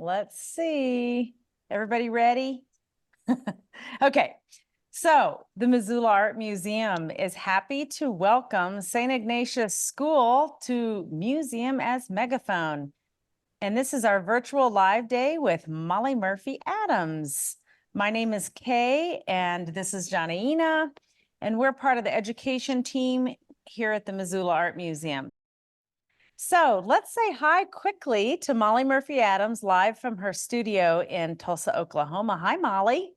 Let's see. Everybody ready? Okay. So the Missoula Art Museum is happy to welcome St. Ignatius School to Museum as Megaphone. And this is our virtual live day with Molly Murphy Adams. My name is Kay, and this is Janaina, and we're part of the education team here at the Missoula Art Museum. So let's say hi quickly to Molly Murphy Adams, live from her studio in Tulsa, Oklahoma. Hi, Molly.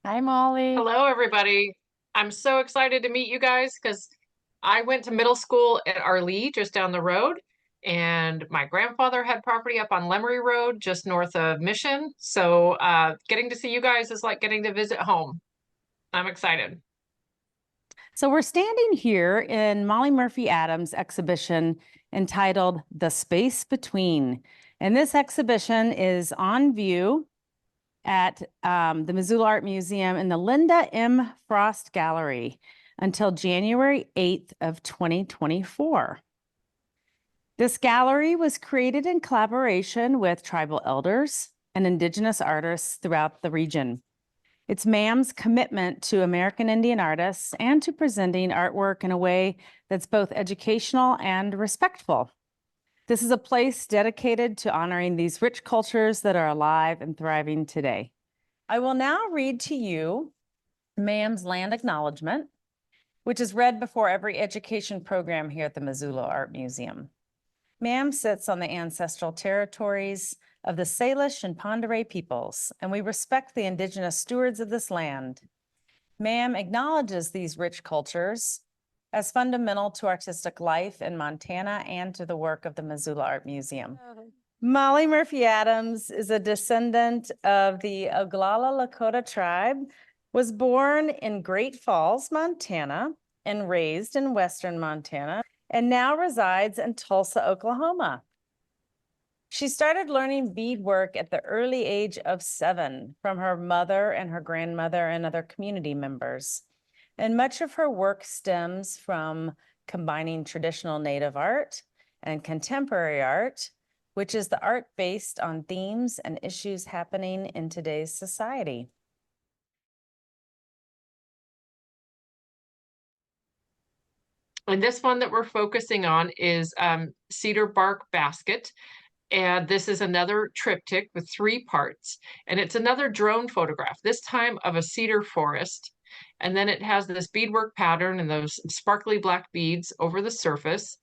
Hi, Molly. Hello, everybody. I'm so excited to meet you guys because I went to middle school at Arlee, just down the road, and my grandfather had property up on Lemery Road, just north of Mission. So getting to see you guys is like getting to visit home. I'm excited. So we're standing here in Molly Murphy Adams' exhibition entitled The Space Between. And this exhibition is on view at the Missoula Art Museum in the Linda M. Frost Gallery until January 8th of 2024. This gallery was created in collaboration with tribal elders and indigenous artists throughout the region. It's MAM's commitment to American Indian artists and to presenting artwork in a way that's both educational and respectful. This is a place dedicated to honoring these rich cultures that are alive and thriving today. I will now read to you MAM's land acknowledgement, which is read before every education program here at the Missoula Art Museum. MAM sits on the ancestral territories of the Salish and Pend Oreille peoples, and we respect the indigenous stewards of this land. MAM acknowledges these rich cultures as fundamental to artistic life in Montana and to the work of the Missoula Art Museum. Molly Murphy Adams is a descendant of the Oglala Lakota tribe, was born in Great Falls, Montana, and raised in Western Montana, and now resides in Tulsa, Oklahoma. She started learning beadwork at the early age of 7 from her mother and her grandmother and other community members. And much of her work stems from combining traditional Native art and contemporary art, which is the art based on themes and issues happening in today's society. And this one that we're focusing on is Cedar Bark Basket. And this is another triptych with 3 parts. And it's another drone photograph, this time of a cedar forest. And then it has this beadwork pattern and those sparkly black beads over the surface.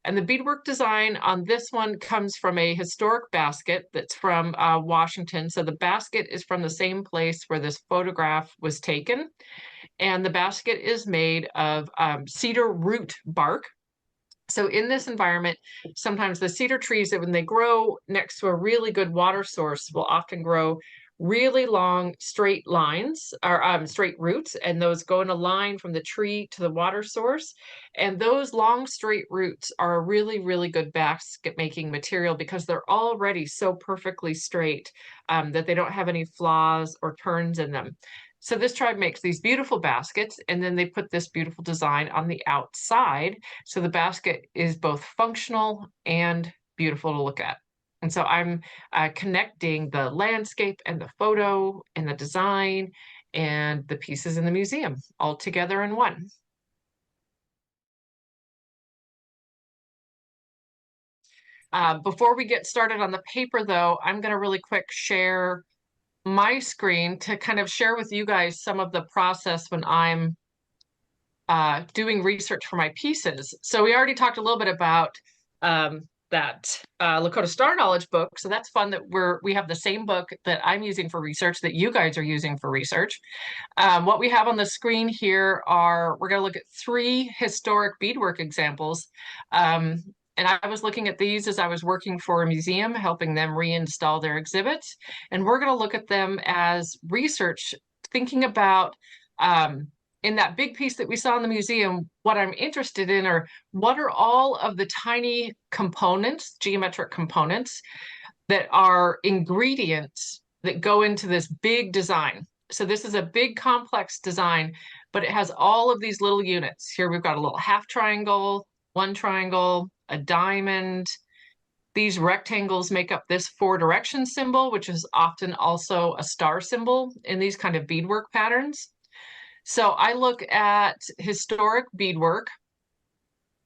And the beadwork design on this one comes from a historic basket that's from Washington. So the basket is from the same place where this photograph was taken. And the basket is made of cedar root bark. So in this environment, sometimes the cedar trees, that when they grow next to a really good water source, will often grow really long straight lines or straight roots, and those go in a line from the tree to the water source. And those long straight roots are a really, really good basket making material because they're already so perfectly straight that they don't have any flaws or turns in them. So this tribe makes these beautiful baskets, and then they put this beautiful design on the outside. So the basket is both functional and beautiful to look at. And so I'm connecting the landscape and the photo and the design and the pieces in the museum all together in one. Before we get started on the paper, though, I'm going to really quick share my screen to kind of share with you guys some of the process when I'm doing research for my pieces. So we already talked a little bit about that Lakota Star Knowledge book. So that's fun that we have the same book that I'm using for research that you guys are using for research. What we have on the screen here we're going to look at 3 historic beadwork examples. And I was looking at these as I was working for a museum, helping them reinstall their exhibits. And we're going to look at them as research, thinking about in that big piece that we saw in the museum, what I'm interested in are what are all of the tiny components, geometric components, that are ingredients that go into this big design. So this is a big complex design, but it has all of these little units. Here we've got a little half triangle, 1 triangle, a diamond, These rectangles make up this 4-direction symbol, which is often also a star symbol in these kind of beadwork patterns. So I look at historic beadwork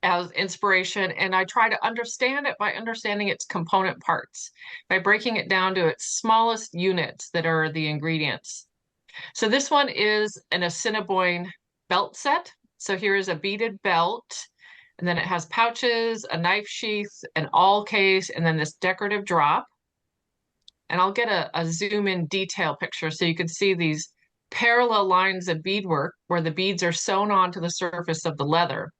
as inspiration, and I try to understand it by understanding its component parts, by breaking it down to its smallest units that are the ingredients. So this one is an Assiniboine belt set. So here is a beaded belt, and then it has pouches, a knife sheath, an awl case, and then this decorative drop. And I'll get a zoom in detail picture so you can see these parallel lines of beadwork where the beads are sewn onto the surface of the leather.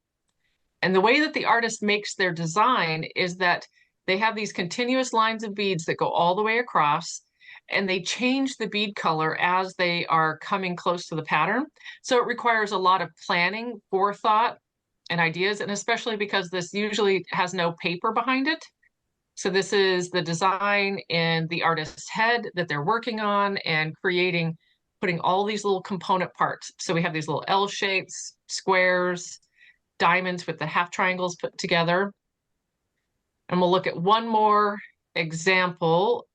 And the way that the artist makes their design is that they have these continuous lines of beads that go all the way across, and they change the bead color as they are coming close to the pattern. So it requires a lot of planning, forethought, and ideas, and especially because this usually has no paper behind it. So this is the design in the artist's head that they're working on and creating, putting all these little component parts. So we have these little L shapes, squares, diamonds with the half triangles put together. And we'll look at one more example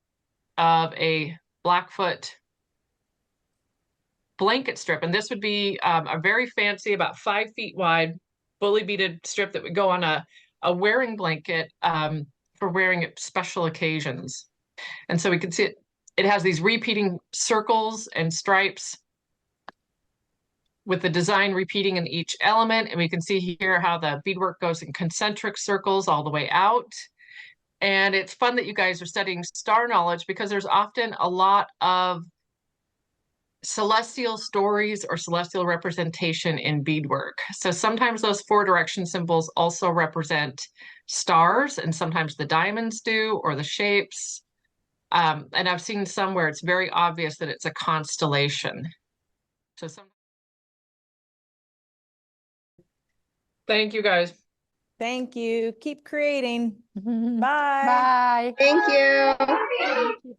of a Blackfoot blanket strip. And this would be a very fancy, about 5 feet wide, fully beaded strip that would go on a wearing blanket for wearing at special occasions. And so we can see it has these repeating circles and stripes with the design repeating in each element. And we can see here how the beadwork goes in concentric circles all the way out. And it's fun that you guys are studying star knowledge because there's often a lot of celestial stories or celestial representation in beadwork. So sometimes those 4-direction symbols also represent stars, and sometimes the diamonds do, or the shapes. And I've seen some where it's very obvious that it's a constellation. So thank you guys. Thank you. Keep creating. Bye. Bye. Thank you.